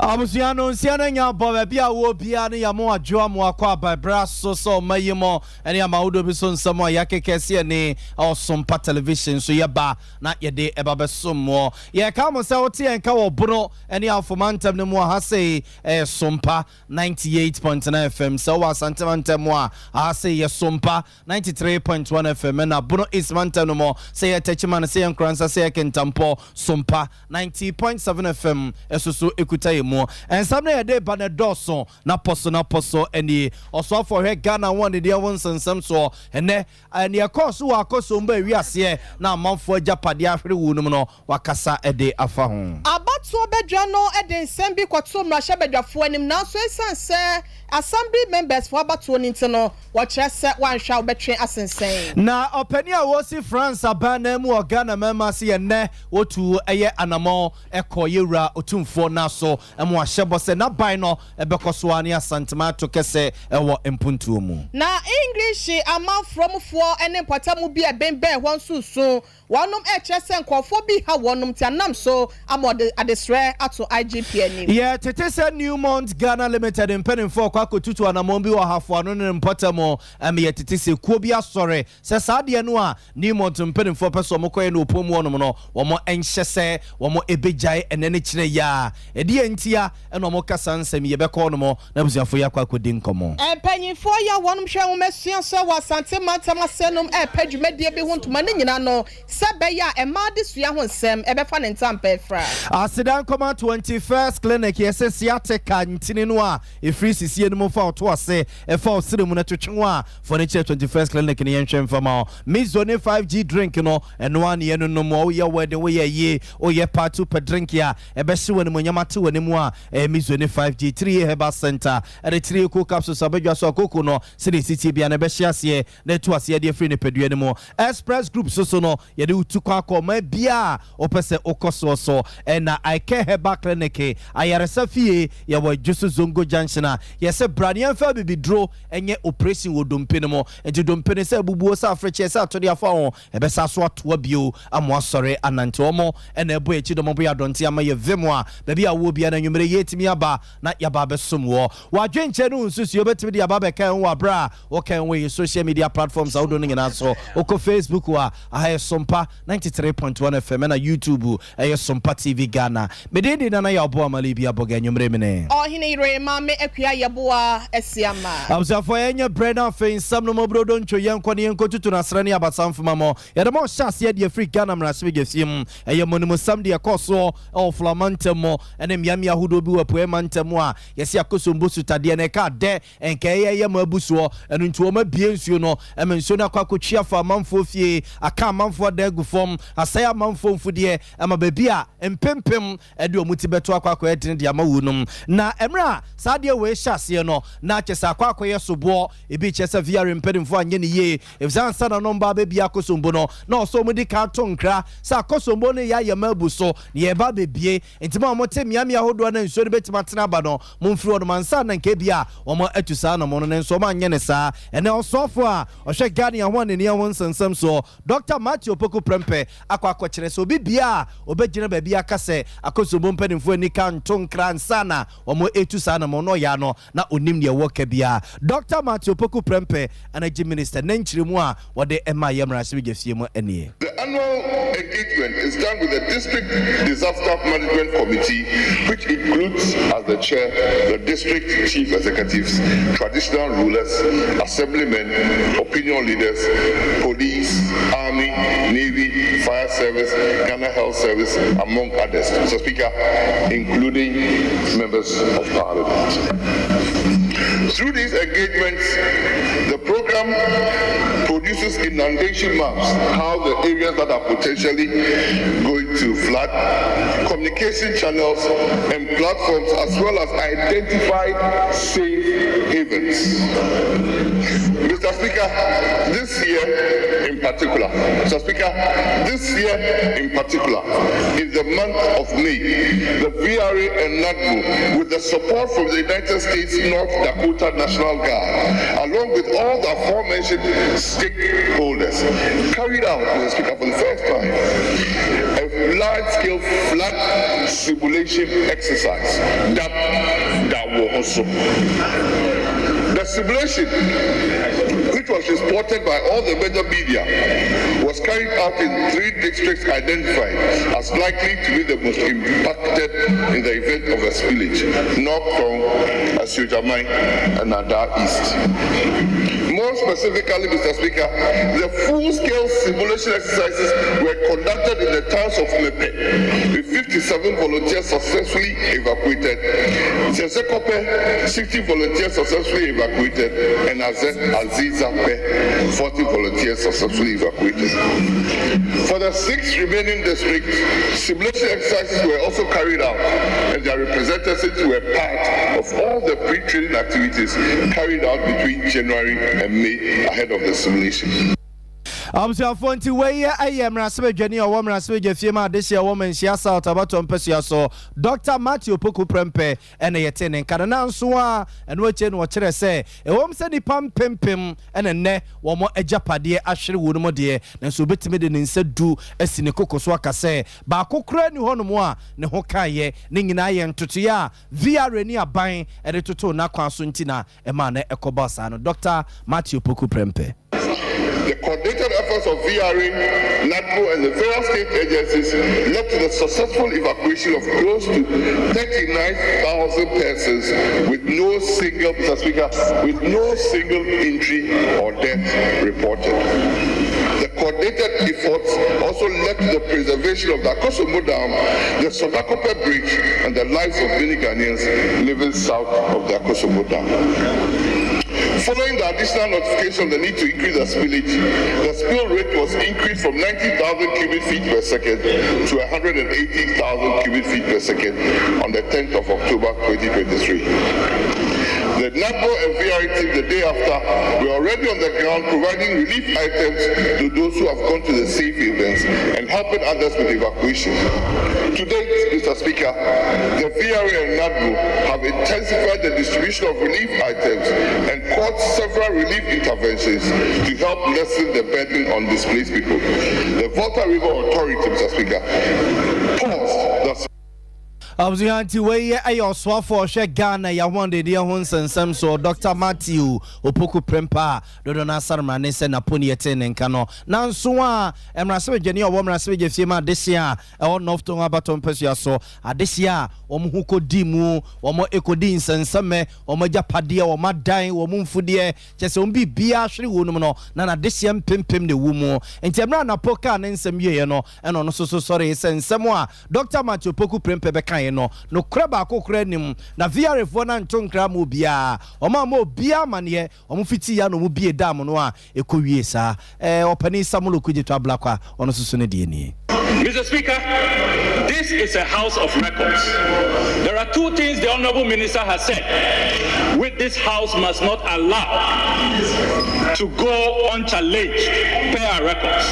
Abusiano nsiana nya bobe bia wo bia ne yamo adwoa mo akwa ba braso so mayimo ene ya maudo bi so nsamo yakekese ne Sompa television so yeba na yede eba besomo ye ka mo se wote enka wo bono ene afomantem ne mo ha sei Sompa 98.9 FM so wa santantem mo ha sei ye Sompa 93.1 FM na bono ismantem no mo sei ye techman sei enkransa sei kentampo Sompa 90.7 FM esusu ekuta mo and some day banedoso na poso any also for her Ghana one the ones and some so and your course who are cosumbe we are here now month for Japadi after no wakasa a day afa home about so bedjano eden sembi kwatum rasha bedwafo anim now so say assembly members for about one internal watch one shall between asensen na openia wosi France abana mu Ghana mema se ene wotu eye anamo ekoyewura otumfo na so emu ahyebo se na ban no ebekoso ani asantema to kese ewo empuntuo mu na English amount from for ene potamu bi ebembe hon susu wonum ehese nkofo bi ha wonum tianam so amode adesre ato IGP ani yeah tetese Newmont Ghana Limited in penning for kwakotutu anamon bi wa hafo anu ne mpotamo ye tetese kuo bi asore se saade no a Newmont penning for person mo koye no opomu wonum no wo mo enhyese wo mo ebejai enene kire ya edi entia eno mo kasa nsem ye beko no mo na busuafo ya kwakodi nkomo empanyifo ya wonum hwe wo mesua so wa sante mantama senum padwumadie bi hontuma ne nyina no sebe ya emade sua ho nsem ebefa ne ntampa fra asidan koma 21st clinic yesesiate kantini no a efri sisie no mo fa oto ase efa osiremu na twetwe a furniture 21st clinic ne yenhwe mfama mizone 5G drink no eno an ye no no mo ye wede wo ye ye o ye part 2 per drink ya ebehye woni mo nyamate woni mu a mizone 5G 3 herbal center ere 3 cool capsules abadwa so akoko no se de city bia na behye ase na to ase de free ne pedua ne mo express group so no ye de utukwa akoma bia opese okoso so na ike herbal clinic ayaresa fie ye wo jusu zongo junction a ye se branian fa bibidro enye operation wo dompe ne mo enti dompe ne se bubuo sa afreche se atode afa ho ebesa so ato bio amo asore anante omo na ebo echi domo bo ya donte ama ye vemo a baby awo bia na nwumere yetimi aba na yaba besom wo wadwenche no nsusu obetimi de aba bekan wo abra wo kan we social media platforms awodo no nyina so oko Facebook wa ahay Sompa 93.1 FM na YouTube Sompa TV Ghana mededi na ya obo amali bia boga nwumere mene ohine ire ma me akua yeboa esiama abusafo enye brenda fe nsam no mobrodo ntwo yenko ne yenko tutu na srani abasamfuma mo yede mo hyase de Africa Ghana mrase begefiem monimo sam de yakoso oflamantem mo ene miamia hudo bi wapoe mantem a yesi akosombo sutade ne ka de enka ye mabuso enu ntuo ma bie nsuo no emensuo na kwakotwia fa manfo fie aka manfo da gufom asaya manfo mfudie ama baby a empempem ede omuti beto akwakọ edin de amawunum na emra saade we hyase no na kyesa akwakọ yesobo ebi kyesa VR mpedimfo anye ne ye efsansa na nomba baby akosombo no na oso mudi ka tonkra sa akosombo ne ya yemabuso ne yeba bebie entima mote miamia hodo na nsuo betima tena ba no momfiri wodo mansa na nke bia omo atusa na mo no nso ma anye ne saa ene osofo a ohwe Ghana ya ho ne ne ho nsensem so Dr. Matthew Poku Prempe akwa kyere so bibia obegina ba bia kase akosombo mpanimfo ani kan tonkra nsana omo etusa na mo no ya no na onim ne woka bia Dr. Matthew Poku Prempe energy minister nanchiremu a wode ema yemrase begefie mu anie. The annual engagement is done with the district disaster management committee, which includes as the chair the district chief executives, traditional rulers, assemblymen, opinion leaders, police, army, navy, fire service, Ghana Health Service, among others. Mr. Speaker, including members of parliament. Through these engagements, the program produces inundation maps, how the areas that are potentially going to flood, communication channels and platforms, as well as identified safe havens. Mr. Mr. Speaker, this year in particular, in the month of May, the VRA and NADMO, with the support from the United States North Dakota National Guard, along with all the aforementioned stakeholders, carried out, Mr. Speaker, for the first time, a large-scale flood simulation exercise that will also. The simulation, which was reported by all the major media, was carried out in 3 districts identified as likely to be the most impacted in the event of a spillage: North Tong, Asiojamai, and Ada East. More specifically, Mr. Speaker, the full-scale simulation exercises were conducted in the towns of Mepe, with 57 volunteers successfully evacuated, Sesekope, 60 volunteers successfully evacuated, and Azizape, 40 volunteers successfully evacuated. For the 6 remaining districts, simulation exercises were also carried out, and their representatives were part of all the pre-training activities carried out between January and May ahead of the simulation. Abusuafo nti wey aye mrasebedwani o mrasebedwa fiema adesia wo manhia South abato mpesua so Dr. Matthew Poku Prempe ene yete ne nkana na nso a eno ache no kire se ewom se nipa mpempem ene ne wo mo agapade ahwere wo no mo de na so betime de ne nsadu asine kokoso akase ba kokora ni hono mo a ne ho kaye ne nyina ye ntoto ya VR ni aban ede toto na kwan so ntina e ma na ekoba sa no Dr. Matthew Poku Prempe. The coordinated efforts of VRA, NADMO, and the various state agencies led to the successful evacuation of close to 39,000 persons with no single, Mr. Speaker, with no single injury or death reported. The coordinated efforts also led to the preservation of the Akosomo Dam, the Sodakope Bridge, and the lives of many Ghanaians living south of the Akosomo Dam. Following the additional notification of the need to increase the spillage, the spill rate was increased from 90,000 cubic feet per second to 180,000 cubic feet per second on the 10th of October 2023. The NADMO and VRA team the day after were already on the ground providing relief items to those who have gone to the safe havens and helping others with evacuation. To date, Mr. Speaker, the VRA and NADMO have intensified the distribution of relief items and caught several relief interventions to help lessen the burden on displaced people. The Volta River Authority, Mr. Speaker, paused the Abusuanti wey ayo swafo hwe Ghana ya wonde de ho nsensem so Dr. Matthew Opoku Prempa dodo na sarma ne se na poni yete ne nka no nanso a emrasebedwani o mrasebedwa fiema adesia e wo nofto abato mpesua so adesia wo mu hukodi mu wo mo ekodi nsenseme wo mo japade wo madan wo mu mfude chese wo bibia hwere wo num no na adesia mpempem de wo mu enti emra na poka ne nsem yeye no eno no so sorry nsensem a Dr. Matthew Opoku Prempe beka no kura ba kokura nim na VR fo na ntonkra mo bia o ma mo bia mane o mo fiti ya no mo bie dam no a ekowie sa opani samulo kujito ablakwa ono susu ne de ni. Mr. Speaker, this is a house of records. There are 2 things the Honorable Minister has said which this house must not allow to go unchallenged per our records.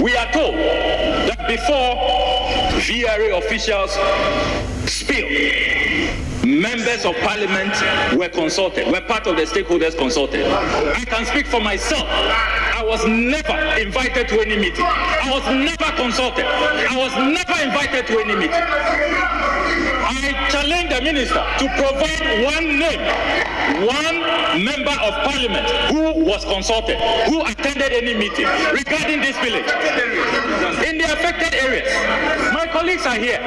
We are told that before VRA officials spilled, members of parliament were consulted, were part of the stakeholders consulted. I can speak for myself. I was never invited to any meeting. I was never consulted. I was never invited to any meeting. I challenge the minister to provide one name, one member of parliament who was consulted, who attended any meeting regarding this village in the affected areas. My colleagues are here.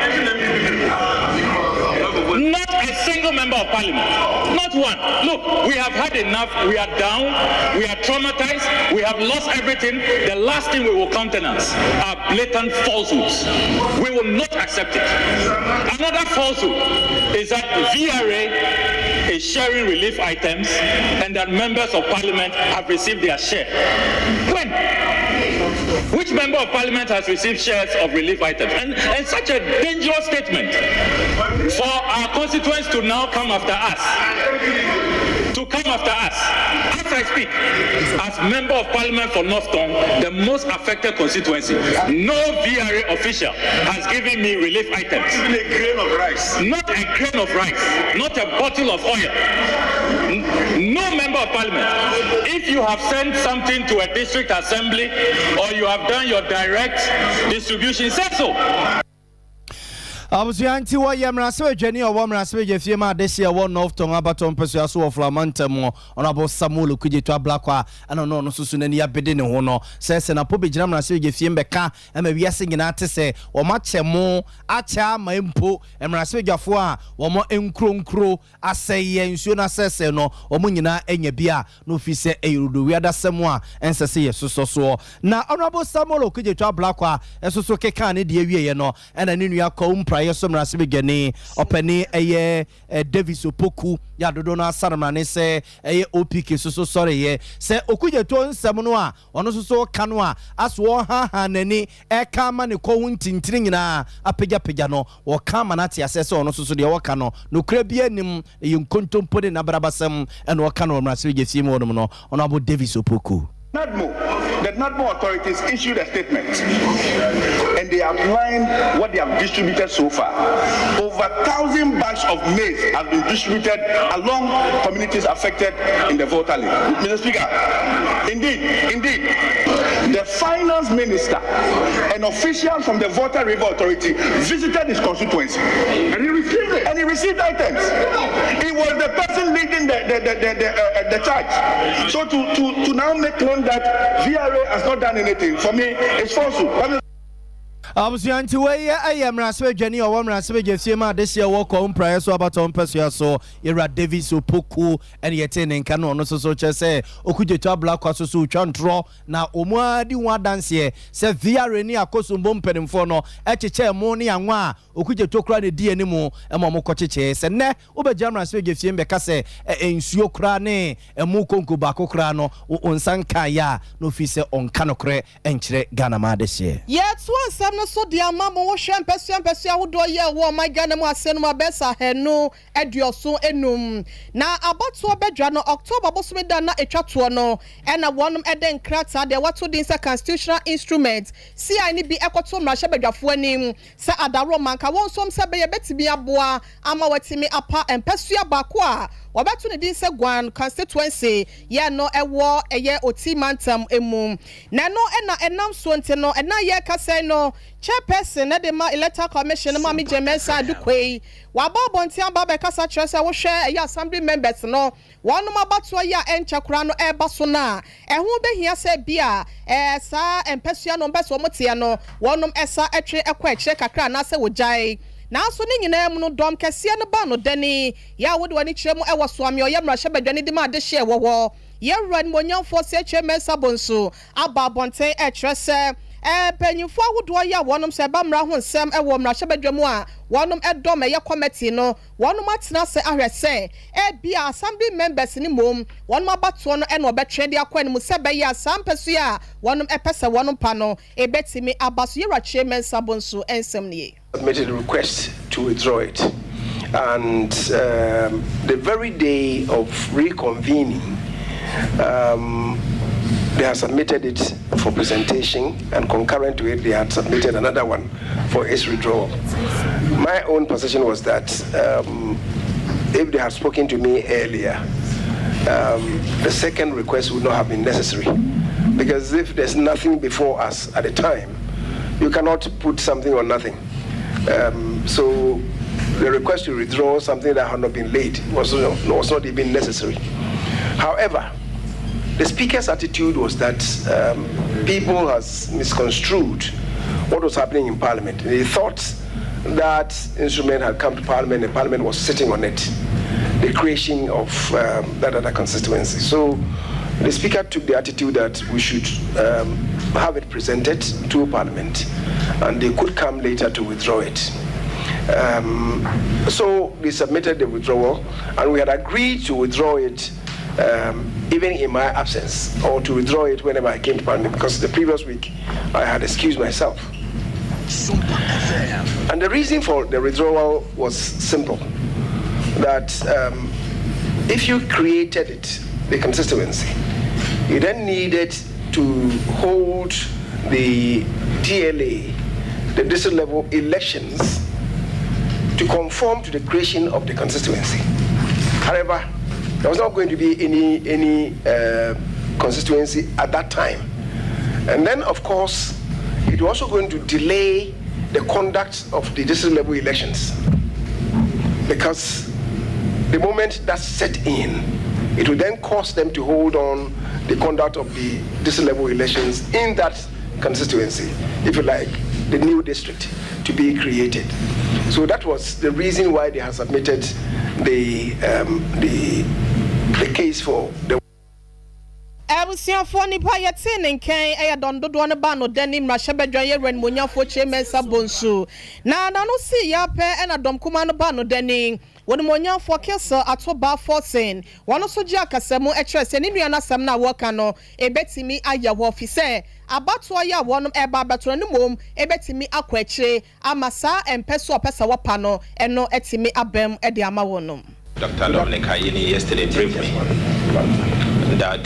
Not a single member of parliament. Not one. Look, we have had enough. We are down. We are traumatized. We have lost everything. The last thing we will countenance are blatant falsehoods. We will not accept it. Another falsehood is that VRA is sharing relief items and that members of parliament have received their share. When? Which member of parliament has received shares of relief items? And such a dangerous statement for our constituents to now come after us, to come after us. As I speak, as Member of Parliament for North Tongue, the most affected constituency, no VRA official has given me relief items. Even a grain of rice. Not a grain of rice, not a bottle of oil. No Member of Parliament. If you have sent something to a district assembly or you have done your direct distribution, say so. Abusianti wa yamraswe jeni o wamraswe je fiema desi ya one of tonga baton pesu aso of lamantemo onabo Samuel kuje to ablakwa ana no no susu nani abede ne ho no se na po bejina mraswe je fiembe ka ema wiase nyina tese o machemo acha ma empo emraswe jafo a wo mo enkronkro aseye nsuo na sese no o mo nyina enya bia no fi se erudo wiada semo a ensese ye soso na onabo Samuel kuje to ablakwa esoso keka ne de awie ye no ena ne nua ko Yesom Rasibe Geni, Openi, Davis Opoku, Yadodo na Saramane se, OPK, so sorry, ye, se Okuja Ton Samoa, Onoso Kanwa, as Waha Haneni, Kamani Kowuntin Tringina, Apeja Pejano, or Kamanati assessor, Onoso de Wakano, no Crebianim, Yum Contum Pudin Abrabasam, and Wakano Rasibe Simono, Honorable Davis Opoku. The NADMO authorities issued a statement and they outlined what they have distributed so far. Over 1,000 bags of maize have been distributed along communities affected in the voter list. Mr. Speaker, indeed, the finance minister and officials from the Voter River Authority visited his constituency and he received it. And he received items. He was the person leading the charge. So to now make known that VRA has not done anything, for me, it's falsehood. Abusianti we ayamraswe jeni o wamraswe jesiema desi woko umpraye so abaton peso so Ira Davis Opoku ene yetene nka no so chese okujeto black kwaso so twantro na omuadi wadanse se VRA ni akosumbo mpenimfo no echeche mu ne anwa okujeto kra ne die nimu emo kocheche se ne obejamraswe jefie mbeka se ensuo kra ne emu konko bako kra no onsanka ya no fi se onka no kre enchire Ghana ma dese no so dia mama wo hwe mpesua wodo ye wo my Ghana mu asenu abesa henu eduoso enum na abato bedwa no October bosome da na etwato no ena wonum eden krata de wato din se constitutional instrument CI ni bi ekoto mrahye bedwafo anim se adaro manka won som se be ye betimi aboa ama watimi apa mpesua bako a wabeto ne din se Gwan constituency ye no ewo eye otimantam emu na no ena enam so nte no ena ye kase no chairperson na de ma electoral commission ma mi Jemesa Adukwei wa ba bonti aba be kasa kyerese wo hwe ya assembly members no wonu mabato ya enchakura no e baso na ho behia se bia sa empesua no mbeso motia no wonu esa etwe ekwa ekire kakra na se wojai na so ni nyina mu no dom kese no ba no dani ya wode wani kyeremu e woso ame oyem rahye badwane de ma de hye wowo ye ran monyamfo se Jemesa bonso aba bonten e kyerese penyimfo awodo ya wonom se ba mra ho nsem e wo mrahye badwamu a wonom edom ye committee no wonom atena se ahwese bia assembly members ni mom wonom abato no e no betwe de akwa mu se be ya sampesu a wonom epese wonom pa no ebetimi abaso yera Jemesa bonso ensem nie submitted a request to withdraw it, and the very day of reconvening, they have submitted it for presentation, and concurrent to it, they had submitted another one for its withdrawal. My own position was that if they had spoken to me earlier, the second request would not have been necessary, because if there's nothing before us at the time, you cannot put something on nothing. So the request to withdraw something that had not been laid was not even necessary. However, the Speaker's attitude was that people has misconstrued what was happening in Parliament. They thought that instrument had come to Parliament and Parliament was sitting on it, the creation of that other constituency. So the Speaker took the attitude that we should have it presented to Parliament and they could come later to withdraw it. So we submitted the withdrawal and we had agreed to withdraw it even in my absence, or to withdraw it whenever I came to Parliament, because the previous week I had excused myself. And the reason for the withdrawal was simple, that if you created it, the constituency, you then needed to hold the DLA, the district level elections, to conform to the creation of the constituency. However, there was not going to be any constituency at that time. And then, of course, it was also going to delay the conduct of the district level elections, because the moment that's set in, it will then cause them to hold on the conduct of the district level elections in that constituency, if you like, the new district to be created. So that was the reason why they have submitted the case for the Ebusiafo nipa yete nken eya dondodo ne ba no dani mrahebedwan ye ren monyafo chemesa bonsu na no si ya pe na dom kuma no ba no dani woni monyafo kesa atoba 14 wono so ji akasemu ekyerese ni nua na sam na woka no ebetimi aya wo ofise abato ya wono eba betoro ne mom ebetimi akwakyire amasa empeso opesa wapa no eno etimi abem e de ama wono. Dr. Dominic Ayini yesterday briefed me that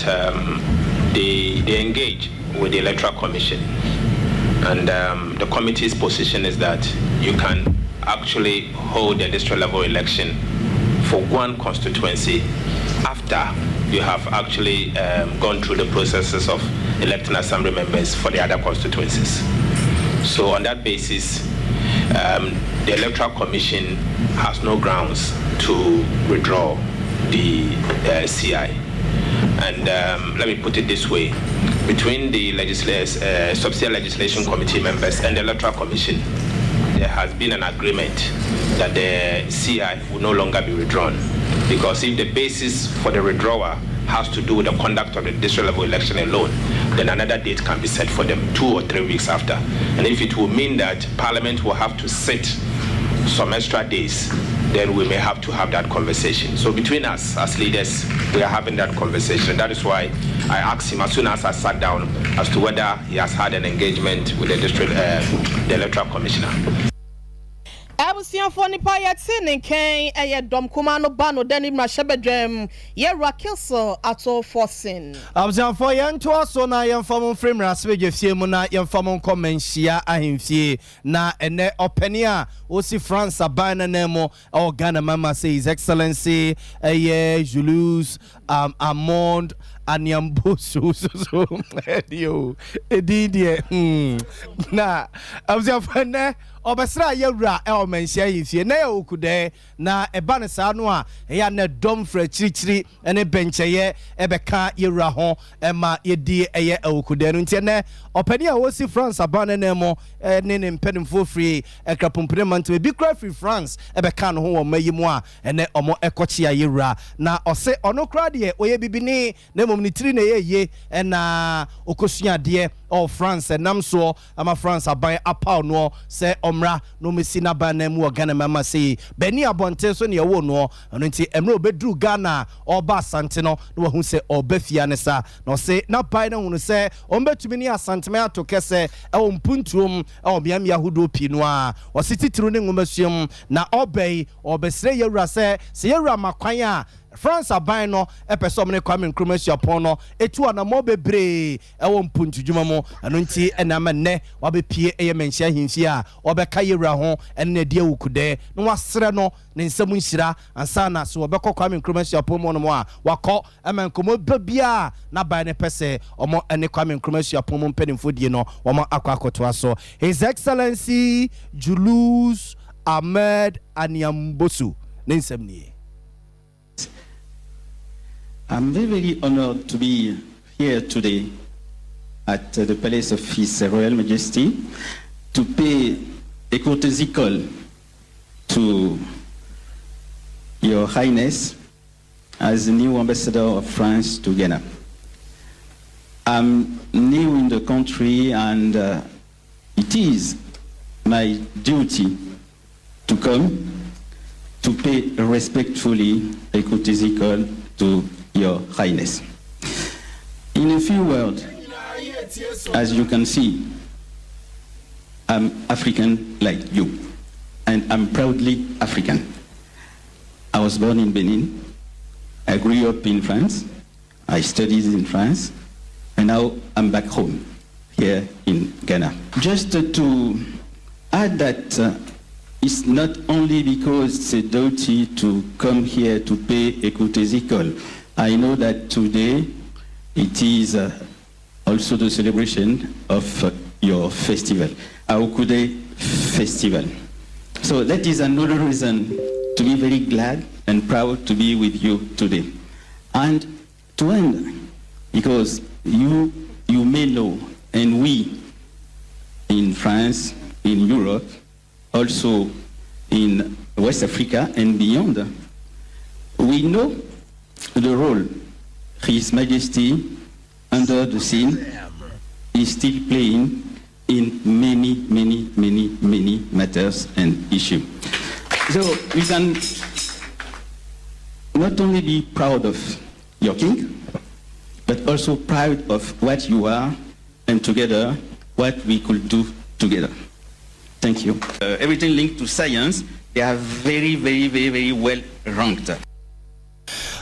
they engage with the Electoral Commission, and the committee's position is that you can actually hold a district level election for one constituency after you have actually gone through the processes of electing assembly members for the other constituencies. So on that basis, the Electoral Commission has no grounds to withdraw the CI. And let me put it this way: between the Subsidiary Legislation Committee members and the Electoral Commission, there has been an agreement that the CI will no longer be withdrawn, because if the basis for the withdrawal has to do with the conduct of the district level election alone, then another date can be set for them 2 or 3 weeks after. And if it will mean that Parliament will have to sit some extra days, then we may have to have that conversation. So between us as leaders, we are having that conversation. That is why I asked him as soon as I sat down as to whether he has had an engagement with the Electoral Commissioner. Ebusiafo nipa yete nken eye dom kuma no ba no dani mrahebedwam ye rakilso ato forcing. Ebusiafo yento aso na yemfam frame rasbegefie mu na yemfam komenhia ahemfie na ene opani a osi France abana na mo o Ghana mama say His Excellency Julius Amond Anyambosu so edio edidie na Ebusiafo ne obesra yewura e menhia yifie na okude na eba ne sa no a ya na dom fra chirichiri ene bencheye ebeka yewura ho ema yedi eye okude no ntie ne opani a wosi France abana na mo ne mpenimfo free ekrapompre man to bi kra free France ebeka no ho wo mayimu a ene omo ekochi yewura na ose ono kra de oye bibini na mom ni tiri na ye na okosua de of France nam so ama France aban apao no se omra no mesi na ban na mu Ghana mama say beni abonte so ne wo no no nti emre obedru Ghana oba asante no no hu se obafia ne sa no se na ban na hu se ombetumi ni asante me ato kese e wo mpuntuom e wo biam yahudo pi no a o sititru ne ngomasuam na obey obesre yewura se yewura makwan a France aban no epeso mne Kwame Nkrumah siapon no etu ana mo bebre ewo mpuntudwuma mo ano nti enama ne wabepie eye menhia himfi a obeka yewura ho enne de awukude no wasere no ne nsam nhira ansa na so obekọ Kwame Nkrumah siapon mo no mo a wakọ emankomo babia na ban ne pese omo ene Kwame Nkrumah siapon mo mpenimfo die no omo akwakoto aso His Excellency Julius Ahmed Anyambosu ne nsam nie. I'm very, very honored to be here today at the Palace of His Royal Majesty to pay a courtesy call to Your Highness as the new ambassador of France to Ghana. I'm new in the country, and it is my duty to come to pay respectfully a courtesy call to Your Highness. In a few words, as you can see, I'm African like you, and I'm proudly African. I was born in Benin. I grew up in France. I studied in France. And now I'm back home, here in Ghana. Just to add that it's not only because it's a duty to come here to pay écoute. I know that today it is also the celebration of your festival, Aokude Festival. So that is another reason to be very glad and proud to be with you today. And to end, because you may know, and we in France, in Europe, also in West Africa and beyond, we know the role His Majesty under the scene is still playing in many matters and issues. So we can not only be proud of your king, but also proud of what you are, and together, what we could do together. Thank you. Everything linked to science, they are very well ranked.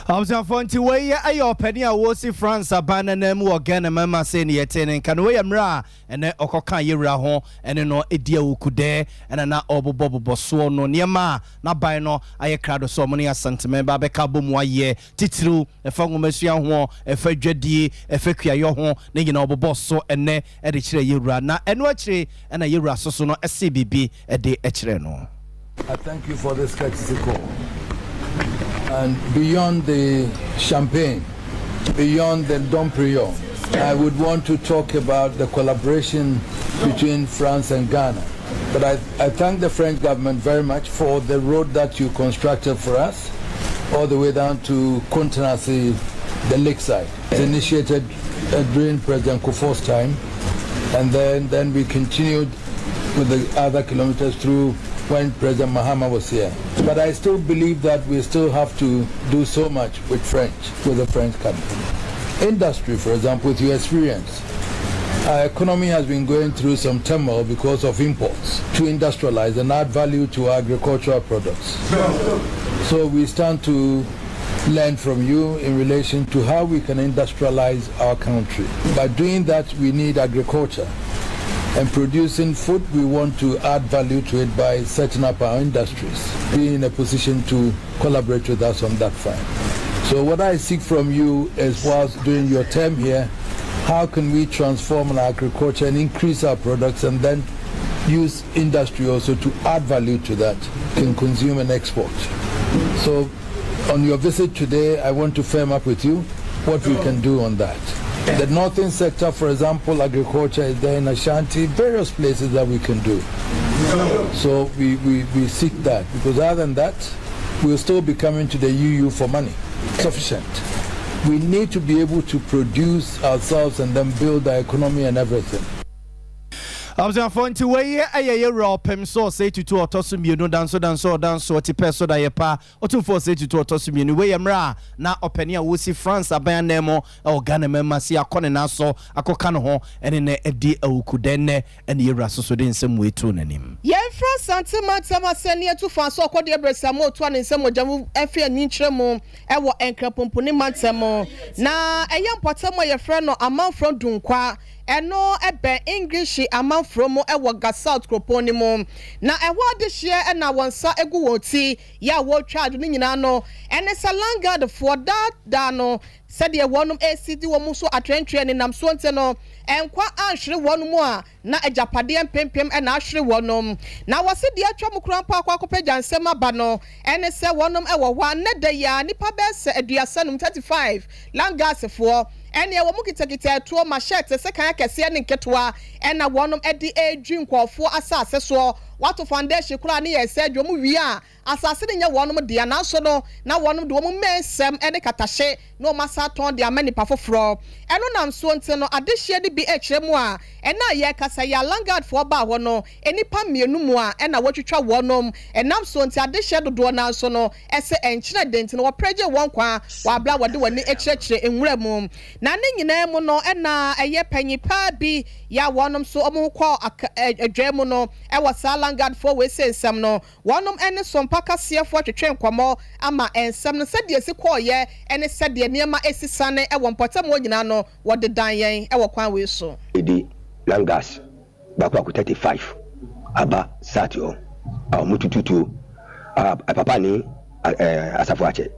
Observe Fonty way ayo penny a wosi France abana nemu organ mama say ne yetene kan we mra ene okoka yewra ho ene no edia wukude ene na obobobo so no niema na ban no aye krado so mo ne asanteme ba be ka bomu aye titiru efa ngomasua ho efa dwadie efa kuayo ho ne nyina obobo so ene e de kire yewra na eno akire ena yewra so no SCBB e de akire no. I thank you for this courtesy call. And beyond the champagne, beyond the Dom Perignon, I would want to talk about the collaboration between France and Ghana. But I thank the French government very much for the road that you constructed for us, all the way down to Contenance, the lakeside. It's initiated during President Kufuor's time, and then we continued with the other kilometers through when President Mahama was here. But I still believe that we still have to do so much with the French company. Industry, for example, with your experience, our economy has been going through some turmoil because of imports. To industrialize and add value to agricultural products. So we stand to learn from you in relation to how we can industrialize our country. By doing that, we need agriculture. And producing food, we want to add value to it by setting up our industries, being in a position to collaborate with us on that front. So what I seek from you is, whilst during your term here, how can we transform our agriculture and increase our products, and then use industry also to add value to that, can consume and export. So on your visit today, I want to firm up with you what we can do on that. The northern sector, for example, agriculture is there in Ashanti, various places that we can do. So we seek that, because other than that, we'll still be coming to the UU for money. Sufficient. We need to be able to produce ourselves and then build our economy and everything. I was going to way a rope him so say to autosum you no dance ti peso da yepa or to for say to autosum you way amra na openia wo si France aban nemo o Ghana memma si akone na so akoka no ho ene na edi awukudenne ene yewra so de nsem we tu nanim ye France santimatama sene to fa so akode ebresamo to an nsem ojamu efe ani kyeremu e wo enkrapomponi matemo na eyam potamo ye frɛ no amanfro dunkwa eno ebe English amanfro mo ewo ga South Kroponi mo na ewo de hye na wonsa egu woti ya wo twado ni nyina no ene salanga de for da no said ye wonum ACD wo mu so atwentwe ne nam so nte no enkwa anhwere wonum a na ajapade empempem e na ahwere wonum na wose de atwa mu krampa akwakopa nsem aba no ene se wonum ewo hwa ne da ya nipa be se aduasanum 35 langasefo ene wo mu kitakita to machete se kan akese ne nketwa ena wonum edi edwi nkofo asase so wato foundation kura ne yese dwom wi a asase ne nya wonum de na so no na wonum de wo mu mensem ene katahye no masa ton de amani pafofro eno nam so nte no adehye de bi ekyeremu a ena ye kasa ya langard for ba ho no enipa mienu mu a ena wotwetwa wonum enam so nte adehye dodo na so no ese enkyere denti no wopreje won kwa wabla wode wani ekyerechire enwura mu na ne nyina mu no ena eye panyipa bi ya wonum so omo kɔ adwemu no e wasala Langard for we say some no one any Sompa kasia for twetwe nkwamo ama ensem no said yesi koye ene said ye niema esisane e won potem wo nyina no wo de dan yen e wo kwan we so edi Langas bakwa ku 35 aba satio mutututu papa ni asafo ache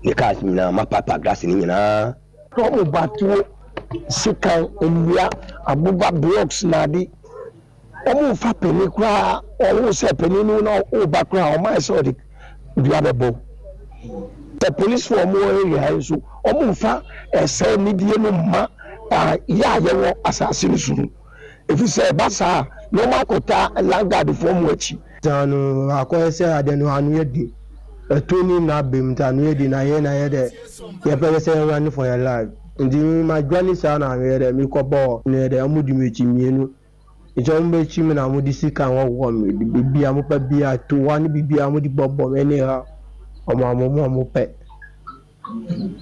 ni cars nyina mapapa grass ni nyina to mo batu sikan enua abuba blocks na di omo fa peni kwa owo se peni no na o ba kwa o ma so di duabebo the police for mo area so omo fa ese ni die no ma ya yewo asase ni sunu efi se basa no makota Langard for mo achi tanu akoyese adenu anu yedi etuni na bimtanu yedi na ye de ye pele se run for your life ndi ma jwani sana ye de mi kobo ne de amudi mechi mienu ijo mbe chi mi na amudi sika wo mi bibi amupa bia to wani bibi amudi bobo ene ha omo pe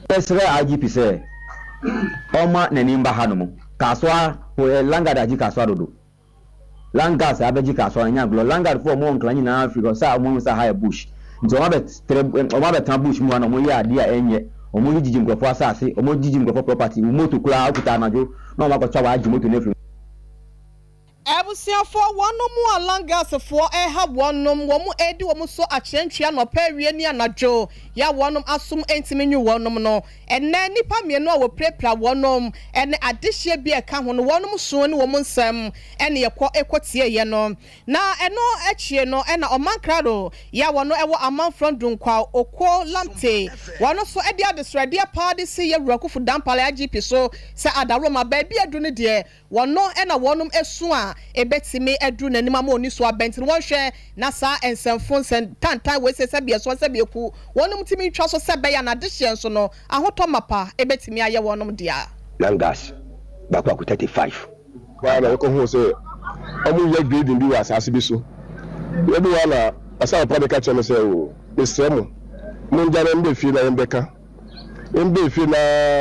pesre IGP se oma nenimba hanumu kaswa Langard aji kaswa dodo Langard abeji kaswa nya glo Langard for mo nkla nyina Africa sa mo sa high bush nzo oma bet bush mu na mo ya dia enye omo yiji nkrofo asase omo yiji nkrofo property moto kula akuta anajo na ma ko twa wa moto ne Ebusia for one no more Langard for have one no wo edi wo so achentua no pa wie ni anajo ya one asum entimi nyu one no enne nipa mienu a wo prepra one enne adehye bi eka ho no one so ne wo nsam enne ekotie ye no na eno echie no ena omankrado ya one ewo aman front dunkwa okwo lamte one so edi adesrade pa de se ye wurakufu dampale IGP so se adaro ma ba bi adu ne de one ena one esu a ebetime edru nanima ma oni so abenti won hwe na sa ensemfo tantan we se bia so se bia ku wonum timi twa so se be ya na dehye so no ahoto mapa ebetime aye wonum dia Langas bakwa ku 35 na ko hu se omu ye grading bi wa asase bi so ye bi wala asa pa de ka cheme se o esemu mun jare mbe fi na mbeka mbe fi na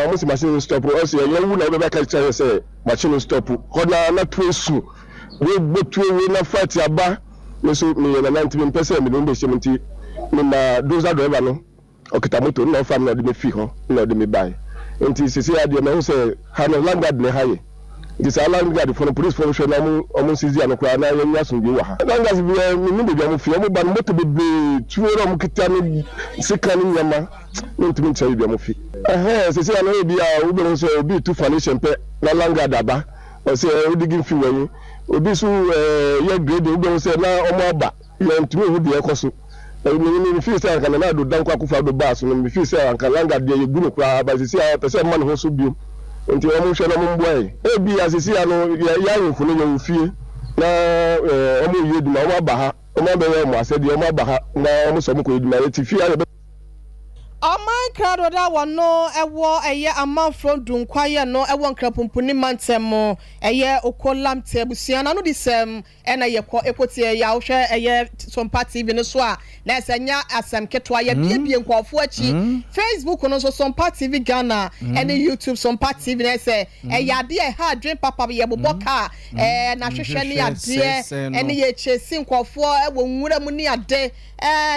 omu si machine stop o se ye wu na be ka cheme se machine stop hoda na twesu we botu we na fight aba so me na 90% me no be semunti me na doza driver no okita moto na fa na de me fi ho na de me buy enti sisi ade me ho se ha no Langard ne haye this Langard for the police for na omo sisi anokwa na ye nyaso bi wa ha Langard bi me be bi fi omo ba moto be tuoro mo kita no sika ni nyama no ntimi nche bi mo fi sisi ana bi a wo be ho se obi tu foundation pe na Langard aba o se odigi fi wayi obi so ye grade ugbo se na omo aba ye ntumi hu de ekoso mi fi se anka na do dan kwa kufa do bas no mi fi se anka Langard de ye gunu kwa ba sisi a pese man ho so bio nti omo hwe na mo mboa e bi asisi ano ya yinfu no ye fie na omo ye duma omo aba ha omo be ye mo asedi omo aba ha na omo so mo ko duma ye ti fie ya Oman krado da wano ewo eye aman from dunkwaye no ewo nkrapumpuni mantem eye okolamte abusiana no disem ena ye ko ekotie ya hwe eye Sompa TV no so a na esenya asem ketwa ye bie nkofo achi Facebook no so Sompa TV Ghana ene YouTube Sompa TV na se eye ade e ha adwen papa ye boboka na hwehwe ne ade ene ye chesi nkofo ewo nwura mu ni ade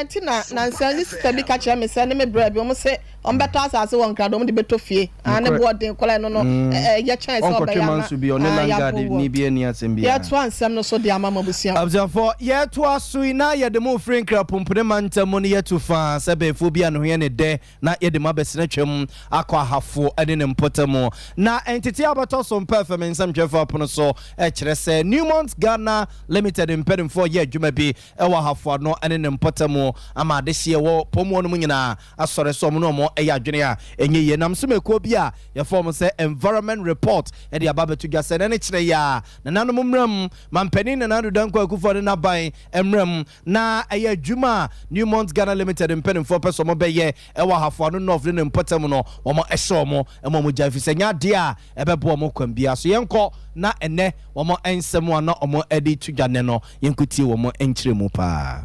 tina na nsanzi sister bi ka kire me se ne me bra bi o mo se on beto asase won krado mo de beto fie ne boarding kola no ye chance o be ya na bi on Langard ni bi ani asem bi ya to ansem no so de amama busia abzafo ye to asuina ye de mo free nkra pompene mantem no ye to fa se be fo bia no ye ne de na ye de mabesene twem akwa hafo ene ne mpotamo na entity abato Sompa FM nsam twefo apono so e kire se Newmont Ghana Limited impedem for ye adwuma bi e wa hafo no ene ne mpotamo ama de hye wo pomo no nyina asore so mo no mo e ya adwene a enye ye nam so meko bi a ye form se environment report e de ababetu gase ne kire ya na nanom mram mampani na nadu danko akufo ne naban emram na eye adwuma Newmont Ghana Limited impedem for person mo be ye e wa hafo no north ne mpotamo no wo mo ehye mo e mo jafi se nya de a e bebo mo kwambia so yenko na ene wo mo ensem wa na omo edi tudwane no yenkutie wo mo enkire mu pa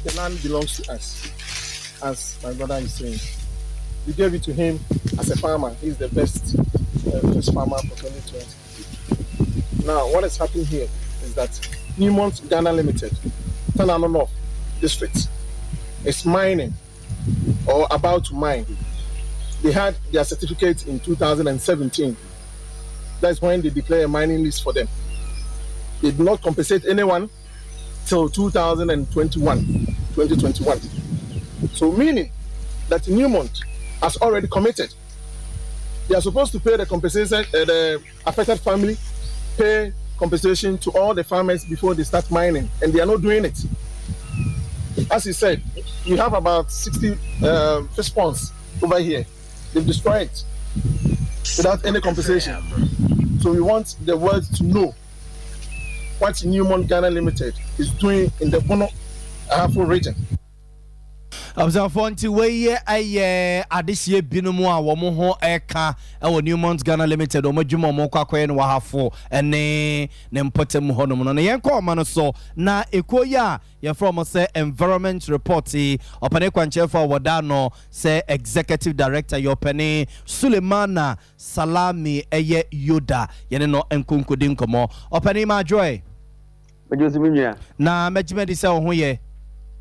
the land belongs to us, as my brother is saying. we gave it to him as a farmer. He's the best fish farmer for 2020. Now, what is happening here is that Newmont Ghana Limited, Tanano North District, is mining or about to mine. They had their certificate in 2017. That's when they declare a mining lease for them. They did not compensate anyone till 2021. So meaning that Newmont has already committed. They are supposed to pay the compensation, the affected family, pay compensation to all the farmers before they start mining, and they are not doing it. As he said, we have about 60 fish ponds over here. They've destroyed it without any compensation. So we want the world to know what Newmont Ghana Limited is doing in the Bono Ahafo region. Observe nti weye aye adehye binom a wo mo ho eka e wo Newmont Ghana Limited o madwuma mo kwakoye no wahafo ene ne mpotem honom no yen ko ma no so na ekoya ye from say environment report opane kwanche for woda no say executive director yo opane Sulemana Salami eye Yoda ye no enkonkodi nkomo opane ma joy na mejime di se ho ye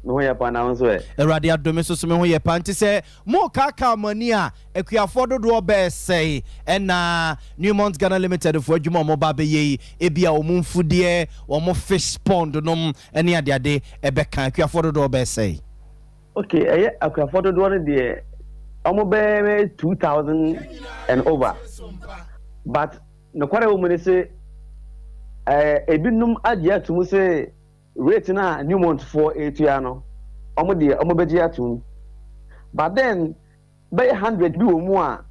no ya pa na nso e Erade adome so so me ho ye pa nti se mo kaka mani a ekuafo dodo be sei na Newmont Ghana Limited for adwuma mo ba be yi ebia o mo mfudie o mo fish pond nom ene ade ebe kan ekuafo dodo be sei. Okay, ekuafo dodo no de omo be 2000 and over, but no kware wo mo se ebinum agye atumu se rate na Newmont for etua no omo beji atum, but then by 100 bi omu a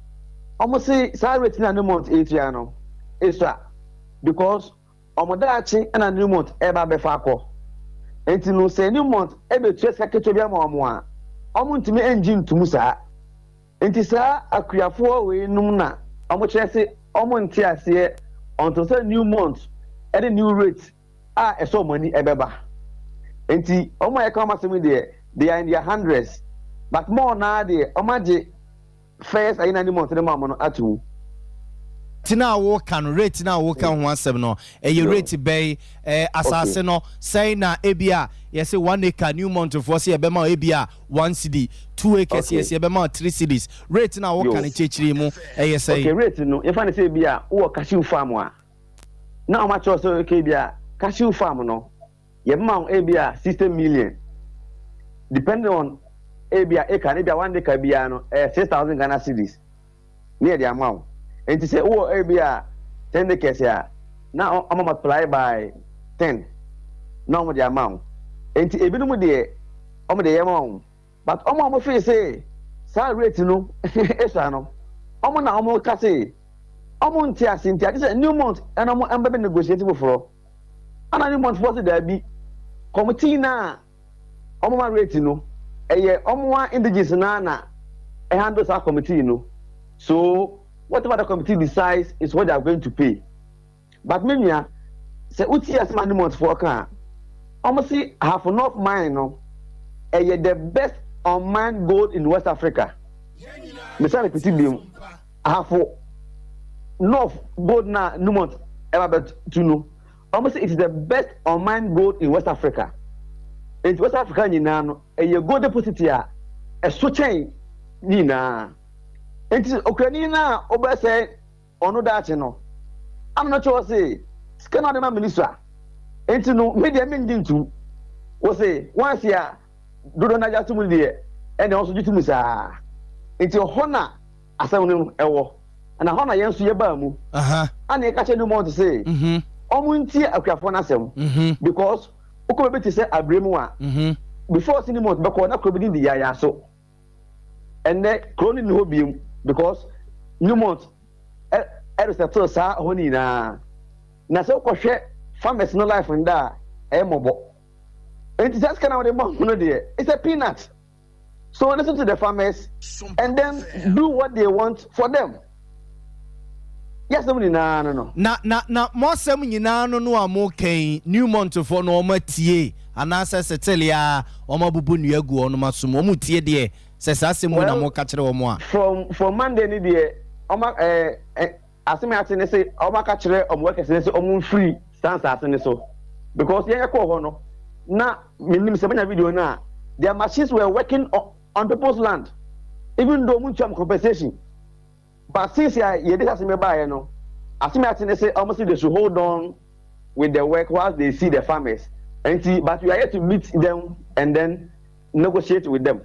omo say sa rate na Newmont etua no extra because omo daachi na Newmont eba be fa akọ enti no say Newmont ebe tua sakato bia ma omo a omo ntime engine tumu sa enti sa akuafo we num na omo kire say omo nti ase onto say Newmont any new rate eso money ebeba enti omo e come asemi they are in their hundreds, but more na de omaje first ayina ni month ma mo no atu tina wo kan rate na wo kan ho asem no rate bay asase no say na ebia yes 1 acre Newmont for say ebema ebia 1 cedi 2 acres yes ebema 3 cedis rate na wo kan chechiri mu say okay rate no if I say ebia wo cashew farm a na o ma cho so okay ebia cashew farm no yebma ebia 60 million depending on ebia acre ebia 1 acre bia no 6000 Ghana cedis near the amount and to say oh ebia 10 acres ya now I'm multiply by 10 now the amount and to ebinum de omo de amount but omo feel say sa rate no esa no omo na omo ka say omo ntia sintia this Newmont and omo embe negotiate before and Newmont force there be committee na omo ma rate no eye omo indigenous na handle sa committee no so whatever the committee decides is what they are going to pay. But maybe say uti as Newmont for can almost see half enough mine no the best unmined gold in West Africa. Misali petit half north gold na Newmont ever bet to know. Almost it is the best unmined gold in West Africa. In West Africa ni na no gold deposit ya so chain ni na enti okani na oba say ono dachi no I'm not sure say scan the minister enti no media mindintu wo say once ya dodo na jatu mu de e na so jitu mu sa enti hona asem no ewo na hona yenso ye ba mu ana e ka che no mo to say omunti akuafo na asem because uko be ti say abremu a before cinema be ko na ko be di ya so and the crony no biem because Newmont settle sa honi na so ko hwe farmers no life nda mobo and just kind of the no there it's a peanut, so listen to the farmers and then do what they want for them. Yes, no na mo sem nyina no amo kan Newmont for no matie anasa setelia o mabubu nuagu ono masom o mutie de says Asim when I'm catching a more. From Monday, ni dear, asime ati ne say omaka kire omworkers ne say omun free stance ati so because ye call hono na minim se banya video na their machines were working on people's land even though mun cham compensation but since ye dey asime ba ye no asime ati ne say almost they should hold on with the work whilst they see the farmers and see but we are here to meet them and then negotiate with them.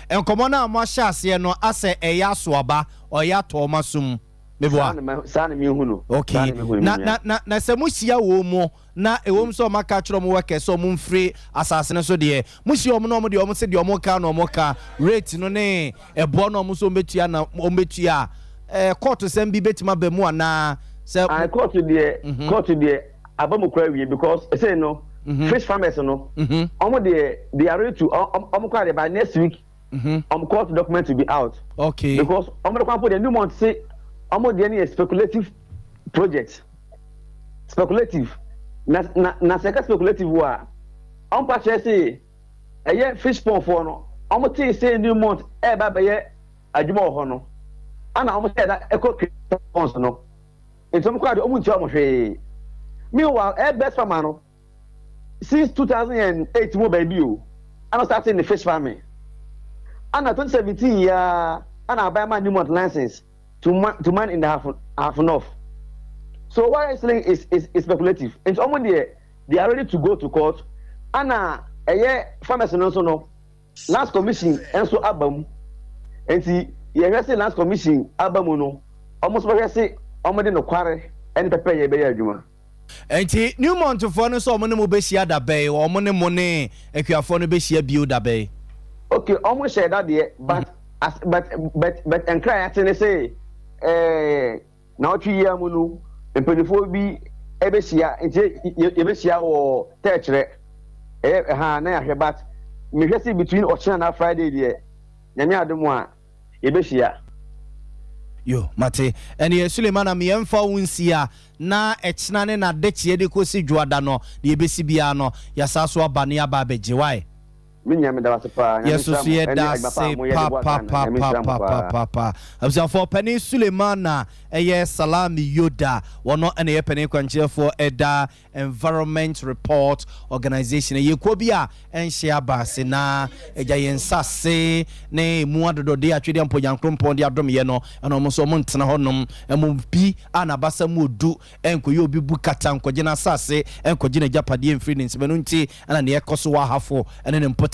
And come on now, my chassis no ase eya soaba or ya toma sum. Okay. Na se musia wo mo na ewom so maka kiro mo work so mo mfree asasene so de musia om no mo de om se de om ka no mo ka rate no ne ebo no mo so metua na ombetua court sem bi betima ba mu ana se court de abamu kra wie because say no fish farmers no they are ready to kra by next week court document to be out. Okay. Because put the new month say any speculative project. Speculative. Na speculative wa. Patch say a fish pond for no. Say new month ba be adwuma ho no. Ana say that eco funds no. It's the meanwhile, best farmer no. Since 2008 mo baby o. I started the fish farming. And 2017 and I buy my new month license to man in the half enough. So what I'm saying is speculative. It's almost there. They are ready to go to court. And a year farmers also know last commission and so album. And see, you say last commission album no. Almost what I say, almost no quarry and prepare your baby. And new month for no so money mo be share da bay or money equiafo no be share bio da bay. Okay, almost share that there, but and cry at say now 3 years munu and before be ebesia ebesia or tertiary but me see between Ocean and Friday there nyame adom a ebesia yo mate ene Suleiman am yemfa wunsia na echna na dechie de kosi dwoada no de ebesi bia no yasaso abane aba beje why. Yes, so see that say papa. I'm for Penny Suleimana, Salami Yoda, or not any penny quantia for Eda Environment Report Organization. Yukobia and Shiabasina, a giant sassy, nay, Muado de Atridian Poyan Crumpon, the Adomiano, and almost a Montana Honum, and Mumpi, Anabasa Mudu, and Kuyobi Bukatan, Kojina Sasse, and Kojina Japadi and Freedom Menunti, and the Ekosua Hafo, and then Potemu,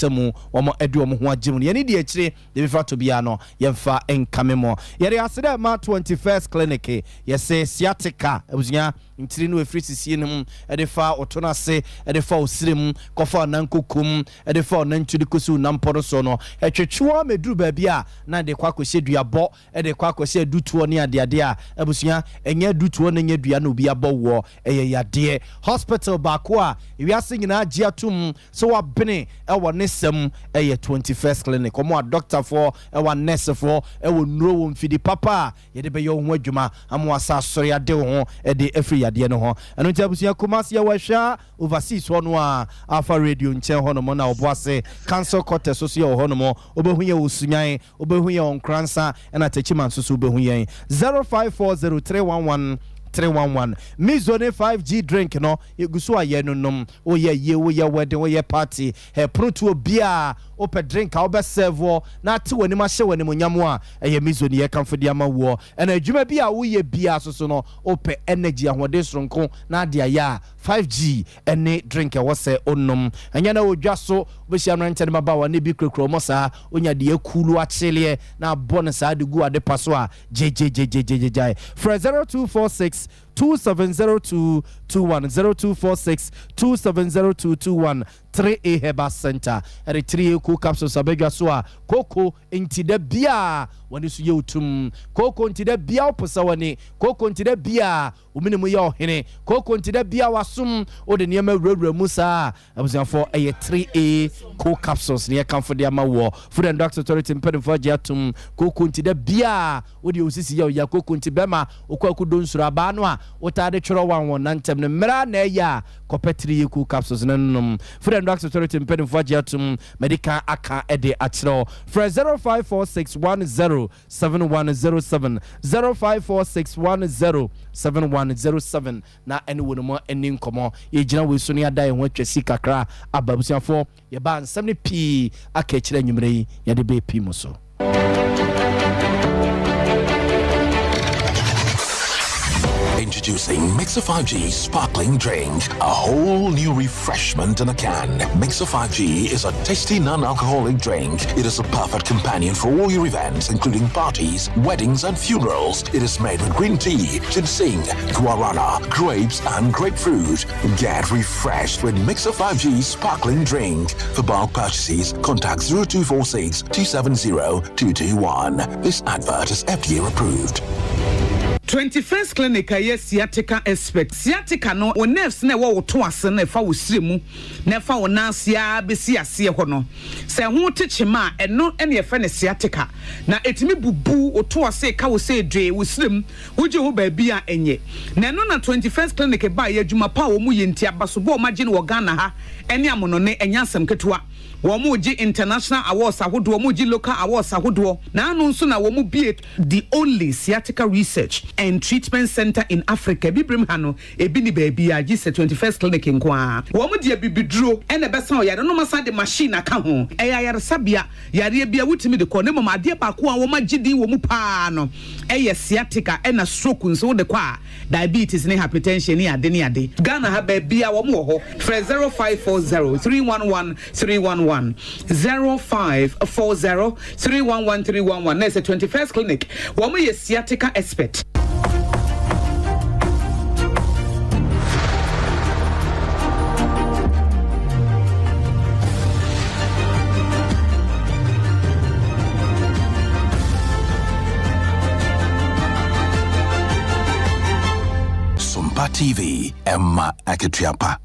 or more Edwom who are Jim. You need the refer to Biano, Yemfa and Camemo. Yet I said that March 21st clinic, yes, say sciatica, it was ya in Trino free to see him at the far Otona say at the far Slim, Kofa Nankukum, at the far Nanchukusu Namporosono, at Chua me do babia, na de Quaco said you are bought, at the Quaco said do to near the idea, Ebusia, and yet do to one and yet we are no be a bow war, a dear hospital Bakwa, if you are singing our Giatum, so a penny, our Nissum, a 21st clinic, or more doctor for our nurse for, a will know for the papa, yet be your wajuma, and more sorry a deal, a day every idea no, and until you Kumasia Washa, overseas one Alpha Radio in Chen Honomona, or Boise, Council Court Associate Honomo, Obehuya Usunyai, Obehuya on Cransa, and I take him on Susubehuya 0540311311 Mizone 5G drink no Yegusua yenunum o ye wedding o ye party he prutu bia ope drink a obe serve na ti wani ma hye wani munyamu a ye Mizone ye kan fodi ama wo and adwuma bia wo ye bia so no ope energy ahode sronko na de ya 5G ene drink e wo se onum anya na odwa so be hia no ntene maba wa ne bi krokro mo sa onya de akulu achele na bonus ade gu ade paso a jjjjjjjj for 0246 270221 0246 270221 3A Heba Center at a 3A cool capsules abega soa Coco into the bia when you see you tum Coco into the bia posawani Coco into the bia uminimu yo hene Coco into the bia wasum or the near road musa I was for a 3A cool capsules near comfort the amawo food and drugs authority in Pedifo Jatum Coco into the bia what you see ya Coco into Bema Okwakudun Surabanwa wotade tworo wan won nantem ne mra na ya kopetri yiku capsules nanum Food and Drug Authority mpedin atum medical aka ede atro for 0546107107 0546107107 na ene wono eni nkomo ye gina we so ne ada ye ho atwasi kakra ababusiafo ye ba nsam ne pi aka kire nwumre ye de be pi mo so. Introducing Mixer 5G Sparkling Drink, a whole new refreshment in a can. Mixer 5G is a tasty non-alcoholic drink. It is a perfect companion for all your events, including parties, weddings, and funerals. It is made with green tea, ginseng, guarana, grapes, and grapefruit. Get refreshed with Mixer 5G Sparkling Drink. For bulk purchases, contact 0246 270 221. This advert is FDA approved. 21st Clinic yes sciatica expert sciatica no o nerves na wo to ase na fa wo siremu na fa wo nansia besi ase ho no se ho techema eno ene ye fa ne sciatica na etimi bubu o to ase ka wo se dwe wo sirem wo je ho ba bia enye na eno na 21st Clinic ba ye adwuma pa wo mu ye ntia baso bo ma je ne wo Ghana ha ene amono ne enya asem ketewa wo mu ji international awards ahodo wo mu ji local awards ahodo na anu nso na wo mu be the only sciatica research and treatment center in Africa bibrim hano ebi ni baby a gise 21st Clinic nkoa wo mu de bibiduro ene besa o yare no masa de machine aka ho yare sabia yare bia wutimi de ko ne mama ade ba ko a wo magidi wo mu pa no sciatica ena stroke nso de kwa diabetes ne hypertension ne ade Ghana ha baby a wo mu ho 0540 311 311 0540 311 311 na 21st Clinic wo mu sciatica expert. Sompa TV, Emma Akitiapa.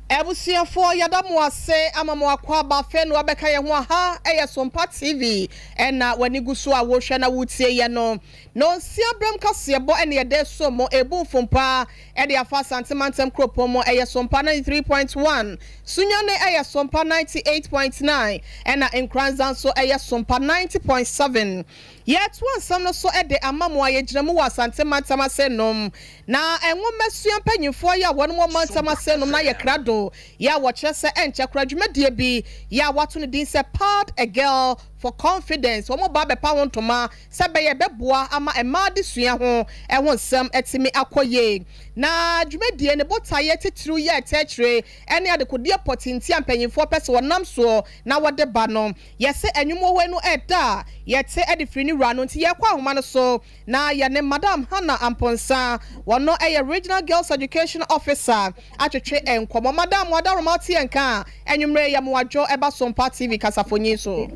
Ebusiafo yadamu ase amamo akwa ba fenu abeka ye ho ha Sompa TV na wani gusu a wo hwe na wutie ye no nsia brem kase bo ene ye de so mo ebu fompa de afa santimantem kropo mo Sompa 93.1 sunyane Sompa 98.9 na enkranzan so Sompa 90.7 yet one some no so de amamo aye giramu wa santimantem asenom na enwo mesua panyimfo ya won mo mantam asenom na ye krado ya watche se enche kradwumadie bi ya watu ne din se Pad a Girl for Confidence wo mo ba be pa wontoma se be ye beboa ama ema de sua ho nsam etimi akoye na dwumadie ne botaye titru ye techre ene adekodie potinti ampanyimfo pese wonam so na wode ba no yese enwumo ho enu eda yete edifri ni rano nti ye kwa homa no so na ye ne Madam Hannah Amponsa wono Regional Girls Education Officer atwetwe enkomo Madam wadaromati enka enwumre ya mwadwo eba Sompa TV kasafonyi so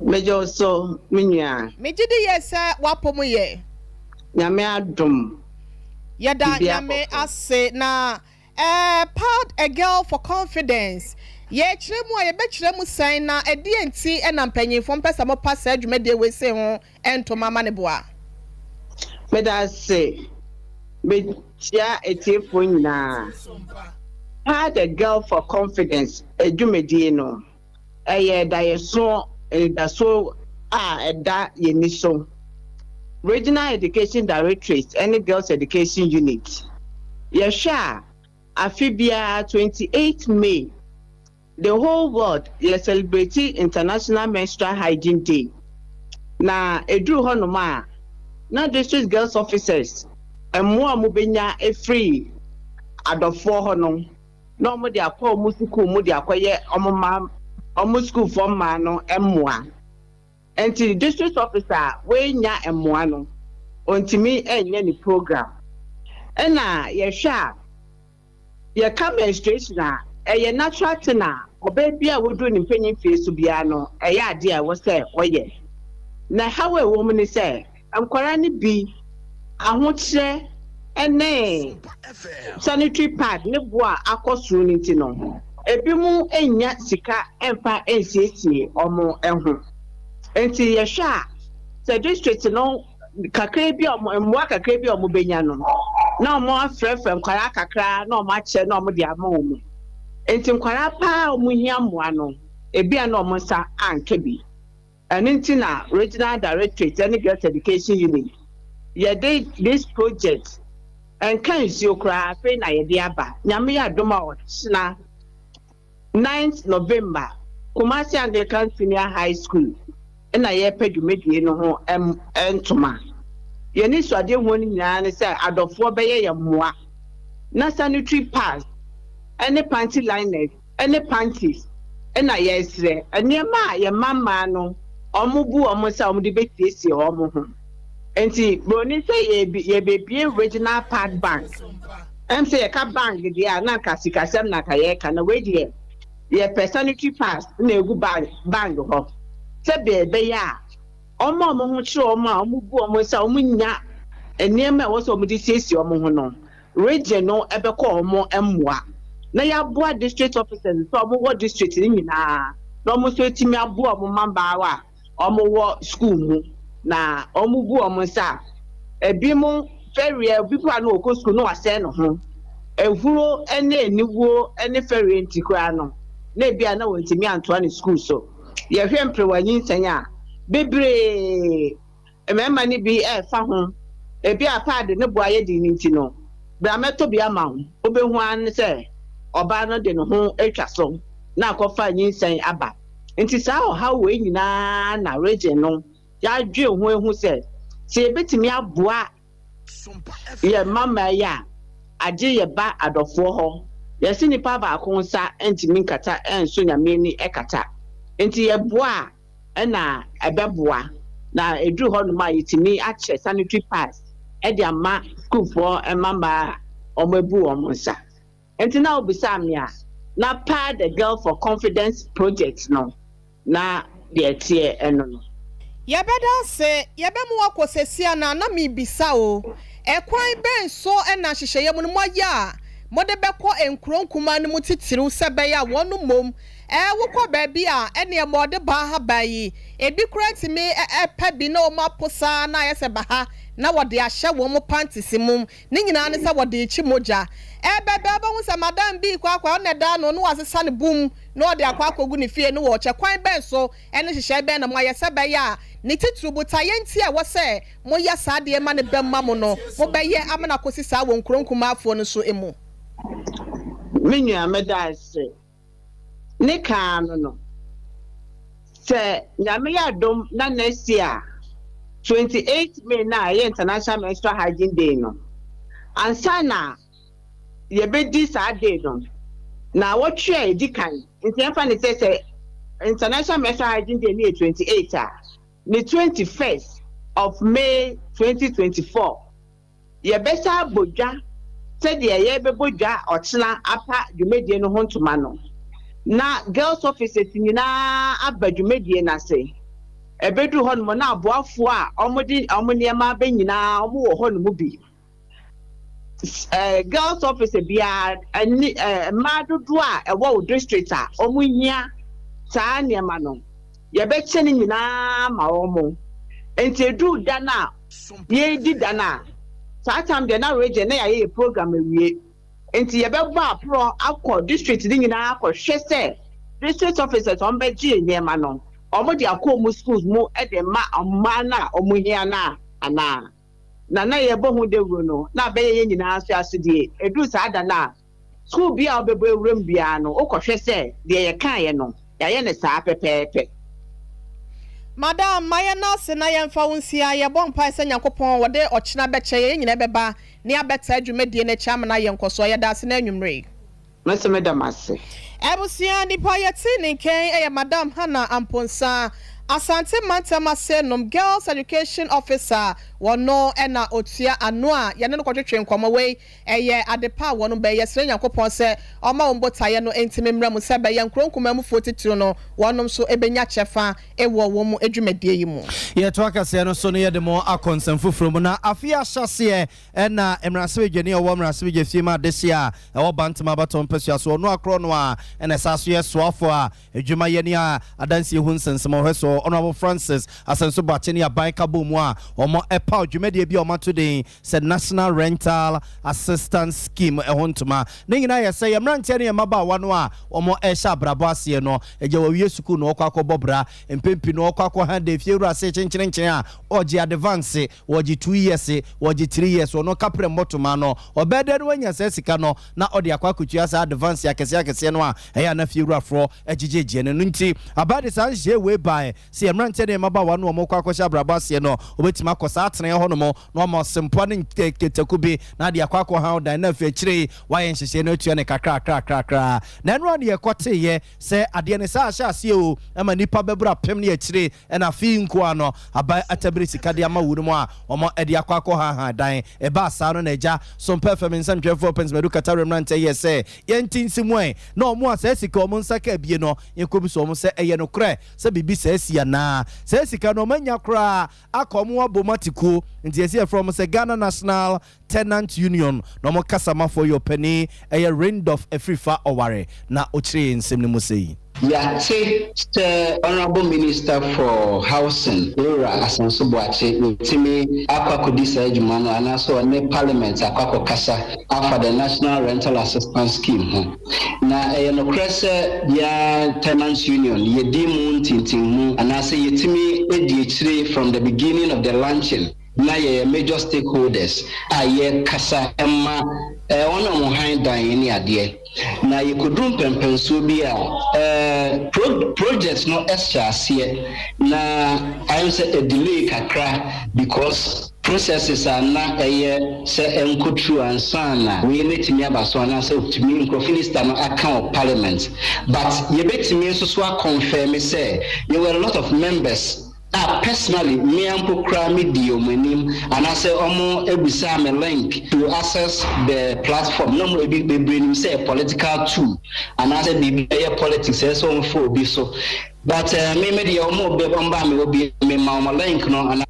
Mejo so minya mejidi yesa wapomu ye nyame adom yada nyame ase na Pad a Girl for Confidence ye kiremu ye be kiremu san na edienti na mpanyimfo mpesa mo pasa adwumade we se ho entoma ma ne boa meda se me chia etiefo nyina Pad a Girl for Confidence adwumade no da yeso da so da yeniso Regional Education Directorate and Girls Education Unit yesha afibia 28 May the whole world is celebrating International Menstrual Hygiene Day na edru honoma na district girls officers emo amubenya free adofo honom no mo de akọ mu school mu de akoye omoma omu school for ma no emmoa enti district officer we nya emmoa no ontimi enye ni program ena ye hwa ye ka menstruation a natural tina obebia wodu ni mpanyin face bia no ade a wo se oye na hawe wo mu ni se amkwara ni bi ahokyere ene sanitary pad ne boa akosuru ni ti no ebi mu enya sika emfa ensiesie omo enho enti ye hwa se district no kakra bi mmoa kakra bi benya no na omo afrefre nkwara kakra na omo ache na omo de ama omo enti nkwara pa omo hia mmoa no ebi na omo nsa anke bi enti na regional directorate and girls education unit did this project and can you cry na yede aba nyame ya doma na 9th November Kumasi Anglican Senior High School na ye pedumedie no ho entoma ye ni swade ho ni nyina ne se adofo beye ye moa na sanitary pads any panty liners any panties na ye sre enema ye mama no omubu omusa omudi betiesie omu ho enti broni say ye be regional pad bank say ye ka bank dia na kasikasem na kayeka na we die ye sanitary pads na egu bank ho se be ya omo ho chire omo a omubu omusa omunya enema e wo so omudi siesie omu ho no region no ebekọ omo emmoa na ya boa district officers so omo wo district ni nyina na omo so etimi aboa omo mamba wa omo wo school mu na omo bu omo sa ebi mu ferry people na okọ school no wase no ho ehuro ene eniwo ene ferry ntikwa no na ebi na wontimi antoa ne school so ye hwe mprewanyi nsanya bebre emema ni bi fa ho ebi apade ne boaye di nti no bra meto bi ama ho obehu an se oba no de no ho atwa so na akọfa nyinsan aba nti saa ha we nyina na region no ya dwe ho ehu se ebetimi aboa ye mama ya age ye ba adofo ho ye si nipa ba ko nsa entimi nkata enso nyame ni ekata nti ye boa na ebeboa na edru ho no ma yitimi ache sanitary pads e de ama school for mama omebu omonsa enti na obisa me a na pa the girl for confidence project no na de tie eno no yebeda se yebemu akosesia na mi bisa o ekwan ben so na hyehyeye mu no moya mode beko enkronkuma no mutitiru sebe ya wonu mom wukọ baabi a ene mode ba ha bayi ebi kurati me pa bi na o maposa na yese ba ha na wode ahye wo mo panties mum ni nyina ne se wode echi moja bebe hu se madam bi kwa na da no wasesa ne bum na wode akwa kogu ne fie no wo che kwan ben so ene hyehyɛ ben na mo yese ba ya ni titru buta yenti a wo se mo ya saade ma ne bemma mo no mo beye amana kosi sa wo nkronkuma afo no so emu menu amedase ne ka no se nyame ya dom na next year 28 May na International Menstrual Hygiene Day no ansana ye be di sa day no na wotwe edikan nti enfa ne say International Menstrual Hygiene Day ni 28 the 21st of May 2024 ye be sa bodwa said ye be bodwa otena apa dwumedie no ho ntoma no na girls officers nyina abadwumedie na say ebedu ho no na aboafo a omoniema be nyina omo wo ho no mu bi girls officer bia madodo a ewo district a omuhia saa niema no ye be chene nyina ma omo enti edu da na ye di da na saa time de na region na ye program ewie enti ye be ba pro akọ district di nyina akọ hwese district officers on be ji niema no omo di akọ schools mu e de ma amma na omuhia na ana na ye bo hu de wuro no na be ye nyina so asodie edu saa da na school bia obebo ewuram bia no okọhwe se de ye kan ye no ya ye ne saa pepepe Madam Maya Nase na yemfa wonsia ye bon pa se Nyankopon wode ochina beche ye nyina beba ne abeta adwumedie na chama na yenkoso ye dase na anwumre Mese madam ase Ebusia ni pa ye ti ni ken e Madam Hana Amponsa Asante Mantama Senom Girls Education Officer wono ena otua ano a ye ne no kwetwe nkoma we eye adepa wono be ye sere Nyankopon se oma ombotaye no entime mra mu se be ye nkronkoma mu 42 no wonom so ebenya chefa ewo wo mu adwumadie yi mu ye to akase no so no ye de mo akonsem fufuro mu na afia hyase ena emrasebegene wo emrasebege fie ma dese a ewo bantama baton pesua so no akro no a ena saso ye soafo a adwumaye ne a adanse hu nsensem ho so honorable Francis asenso bacheni aban kabo mu a omo pow dwumade bi omato den said National Rental Assistance Scheme ehontoma ne nyina ye say yemrante ne yemaba wano a omo ehya brabo ase no eje wa wie suku no okwa akobobra empempi no okwa akọ ha de fieru ase chenchen a oje advance oje 2 years oje 3 years ono kapre motoma no obede no wanya sika no na ode akwa akutua sa advance akese no a eya na fieru afro ejejeje no nti abade san je we by se yemrante ne yemaba wano omo kwa akọ brabo ase no obetima akosa atene ho no mo no mo sempo ne ketakubi na de akwa akọ ha dan na fe chire wa yen hyehyɛ no atua ne kakra na eno ne yekote ye se ade ne sa ahya ase o ama nipa bebra pem ne achire na fi nko ano aba atabiri sikade ama wuru mu a omo ade akwa akọ ha dan e ba asa no na eja Sompa FM nsam 12 pence medu katarem rante ye se yentinsimu en na omo asa sika omo nsaka bie no yekobi so omo se eye no kre se bibi se asia na se sika no manya kra akomo abomatiku nti ese from se Ghana National Tenant Union no mo kasama for your penny a rind of Afrifa Oware na ochire nsem ne mo sei. Yeah, the Honorable Minister for Housing, Laura Asenso Boache, Timi Akwakodisa Ejumano, and also in Parliament, Akwako Kasa, after the National Rental Assistance Scheme. Now, no cresse, ya Tenants Union, ye dimun tintimu, and I say, Timi Edichri from the beginning of the launching. Na ye major stakeholders aye kasa emma ona mo han dan ni ade na ye kodum pempenso bi a projects no extra ase na I say a delay kakra because processes are na say enkotu ansana we netimi abaso na say utimi nkrofinister no account parliament but ye betimi so confirm say there were a lot of members. Personally, me and Pokrami Diomenim, and I say, Omo Ebisa me link to access the platform. No more be bring say a political tool, and I say be politics. So for be so, but me media Omo be bomba me will be me mama link no. And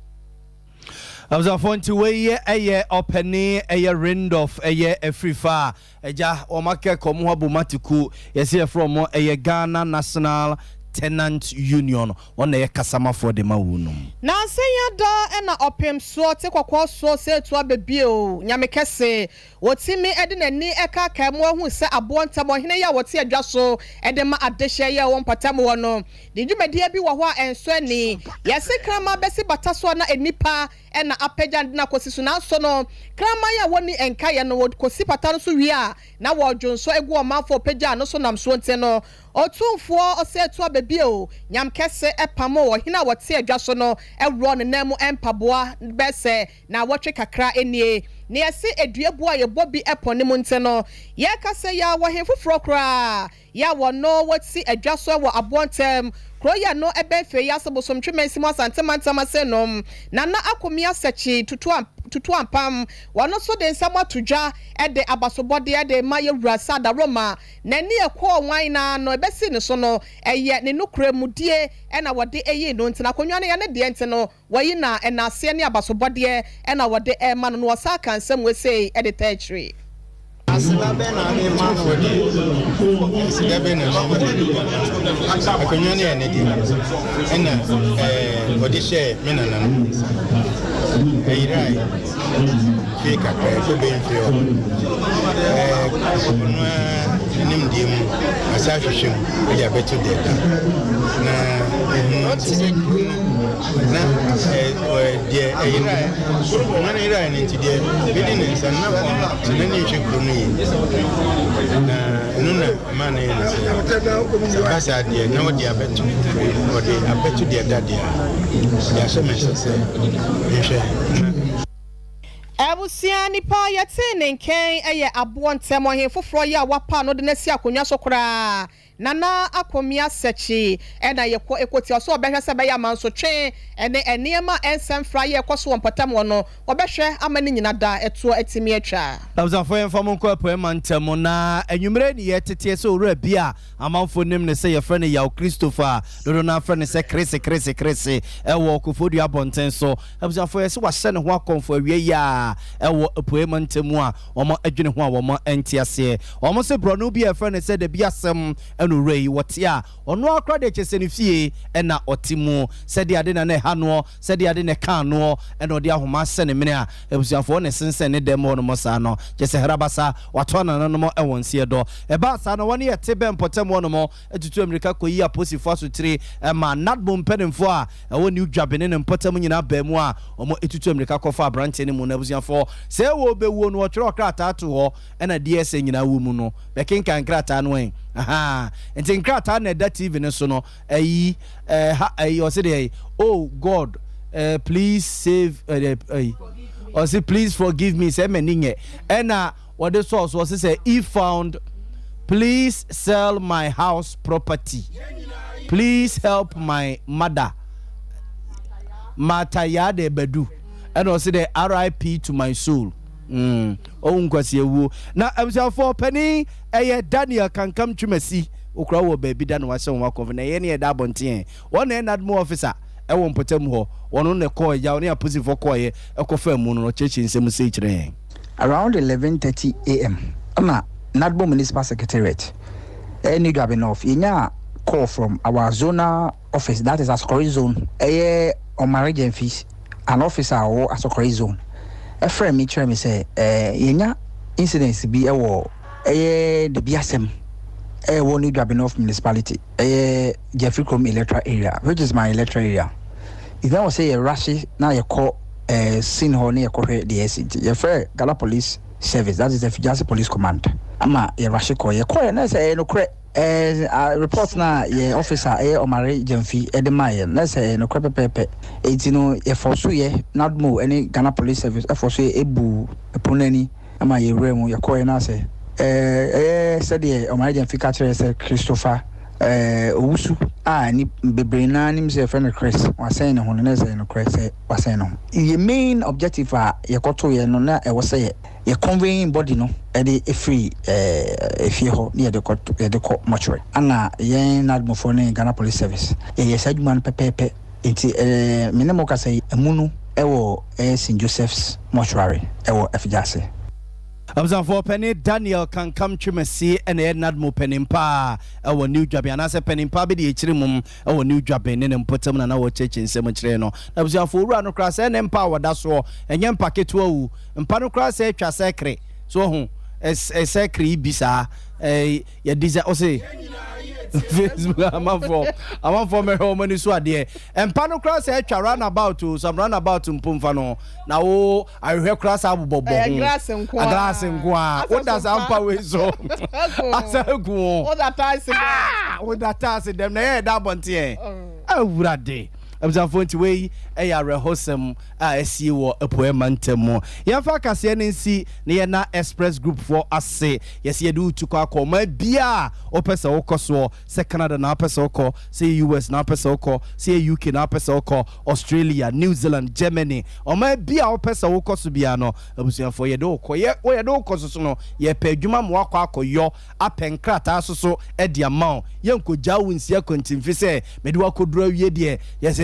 I was a phone to way a opening a rind of a Afrifa, a ja or Maka Komuha Bumatiku, yes, here from a Ghana National Tenant Union on the Kasama for the Mawunum. Now say ya da na opem so te kwakwa so say to abebio nyameke se wotimi ede na ni eka kamo hu se abonta mo hene ya wote adwa so ede ma adehye ya won patam wo no de dwumedia bi wo ho enso ani yese krama besi bataso na enipa na apagya na kosisu na so no krama ya woni enka ya no kosi patano so wi a na wo dwonso egu o manfo pagya no so nam so nte no otumfo ose to abebio nyamkese epamo wo hene wote adwa so no ewro ne namu empaboa bese na wotwe kakra enie ne yesi eduebu a yebobi epone mu nte no ye kase ya wo hefufro kra ya wo no woti adwa so wo abontem kroya no ebefe ya sobosom twemesi mo asantema se nom na akomia sechi tutu ampam wano so de nsama tudwa ede abasobode ede maye wurasa da Roma na ni ekọ wan na no ebesi ne so no eye ne nukure mudie na wode eye no ntina konwa ne ya ne de nti no wayi na enase ne abasobode na wode ma no wasa kan sem we say ede territory Asila bena me manu wodi asila bena akonya ne ene di ena wodi share me nana eirai fika ko ben fio no nim dim asahwehwem ya betu de na de eirai na eirai ne ti de bidin nsan na ko tinani chekuru no na nuna mane ne basa de na wodi abetu de dadia ya so mesese yehwe Ebusia nipa yete nenken eye abontem ohe foforo ya wapa no de nasi akonwa so kora nana akomia sechi na yekọ ekoti so obehwe be ya manso twen ene enema ensem fra ye ekoso wompatam wono obehwe amani nyina da eto etimi atwa Abzafo enfam nko apoema ntemo na enwumre ni yetete so ora bia amanfo nim ne se ye frɛ ne yaw Christopher dodo na frɛ ne se krese ewo kofodu abonten so abzafo ye se wahye ne ho akonfo awie ya ewo apoema ntemo a omo adwene ho a omo entiase omo se brono bia frɛ ne se de bia asem anu rei wote a ono akra de chese ne fie na otimu said ade na ne ha no said ade ne kan no na ode ahoma se ne mene a ebusuafo ne sensen ne demo no mosa no chese herabasa wato na no mo ewonsie do eba sa no woni yete be mpotem wono mo etutu amerika koyi aposifo asotire ma nadbom penimfo a ewo new dwabene ne mpotem nyina ba mu a omo etutu amerika kofa abrante ne mu na ebusuafo se wo bewu no otwere okrata to ho na DSA nyina wo mu no be kenkan krata no en aha enti krata na da TV ne so no ayi o say dey oh God please save or say please forgive me say me ninye na what the source was say he found please sell my house property, please help my mother Matayade Bedu, and also the RIP to my soul. Now I'm for penny Daniel can come to me see Ukrawo baby dan was some work of any dabontin one end more officer I won't put them ho one on the call yaw pussy for coy a confirm moon or church in some say around 11:30 a.m. Nadbo Municipal Secretariat. Any job enough. Inya call from our zonal office, that is Asokori zone. On marriage and fees, an officer or Asokori zone. A friend me try me say, Inya incidents be a war. The BSM. One new job enough municipality. Jeffrey Crom electoral area, which is my electoral area. If I was say a rush, now you call sin honey a correct the SCT. Your fair Gala Police Service, that is the Fijasi Police Command. Ama ye rush call ye call na say no correct report na ye officer Omare Jemfi Edemaye na say no correct pepe etino ye forso ye not mo any Ghana Police Service forso ye ebu epunani ama ye remu ye call na say said ye Omare Jemfi catcher say Christopher Owusu ni bebre na nim say friend Chris was saying no na say no Chris was saying no the main objective ye koto ye no na e was say ye conveying body no e dey free if you ho near the court mortuary ana ye na admofo ne Ghana Police Service ye sadman pepepe enti minimo ka say emunu e wo St Joseph's mortuary e wo Efjase. Abzan for penny Daniel can come to me see and Nadmo penimpa our new job and as a penimpa be the chirimum our new job and put them in our church in cemetery no. Abzan for run across and empower that's all and young packet wo and panocras a secret so home as a secret bisa ya disa ose Facebook I'm for my home and so there and panocras a run about to some run about to Pumfano now I hear class abu bobo glass and kwa what does ampa we so asa go what that ties what that ties them na that bontie awurade abzanfonti we eya rehosem esi wo apoema ntemo yemfa kase ne nsi ne na express group for ase yes ye do tukwa akoma bia opese wokoso se Canada na opese woko se US na opese woko se UK na opese woko Australia New Zealand Germany oma bia opese wokoso bia no abusuafo ye do koye ye do koso so no ye pa adwuma mo akwa akoyo apenkrata asoso e dia maw yenkoja wonsi akontimfi se mede wakodura wie de yes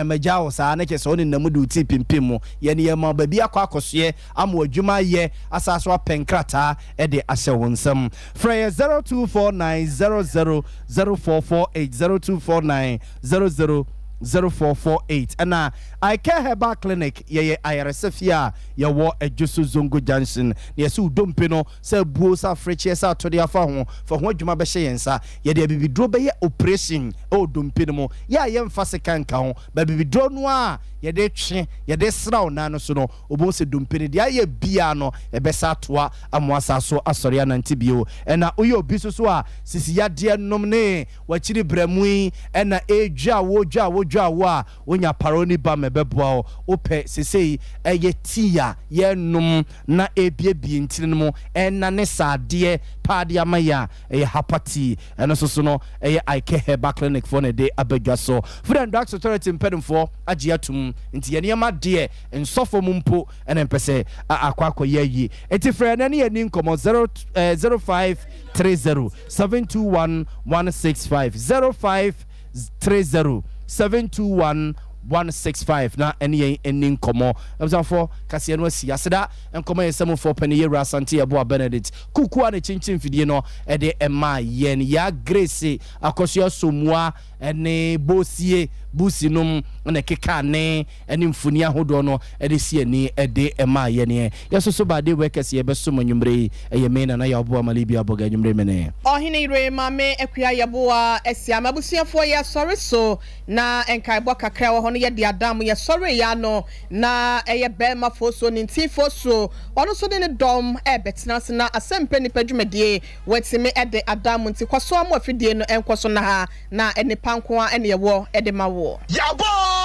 majawo sa na kese oni namudu ti pimpim ye ne ma ba bia kwa akosoe amo adwuma ye asaso apenkrata e de ahye wonsam frey 0249000448 0249000448 and I care herbal clinic ye IRSFia ye wo ejusu zongo junction ye su dompino se buo sa freche sa to de afa ho for ho adwuma be hye yensa ye de bibidro be ye operation o dompino mo ya ye mfa se kanka ho ba bibidro no a ye de twe ye de sraw na no so no obo se dompino de aye bia no e be sa toa amoasa so asori ananti bio na oye obi so a sisi ya de nom ne wa chiri bramui na eja wo a wonya paroni ba mebeboa ope sesei eye tia ye num na ebiebie ntire no na ne sade paade amaya eye hapati eno so no eye ike herbal clinic for ne de abadwa so friend doctor authority mpedemfo agye atum nti ye niam de ensofo mumpo ene mpese akwa ye enti friend ne ye ni nkomo 0530 721 165 0530 721 165 na ene eni nkomo for kase no asi aseda nkomo yesem for paniye Rasante Abo Benedict kuku a ne chinchin fidie no de ema yen ya Grace akosua somua ene bosie businum na keka ne ene mfuni ahodo no de sie ni de ema yen ye yeso ba de workers ye beso manwumre eye me na ya Abo Amalibi aboga nwumre mene ohine ire mame ekua yaboa esia mabusuafo ye sorry so na enkaibwa kakra wo ho no ye de adam ye sorry ya no na eye bema foso ni ntifoso ono so de ne dom betena se na asempe ni padwumadie wetime de adam nti kwaso am afidie no enkoso na ha na enipa nko a ene ye wo de ma wo Yabo!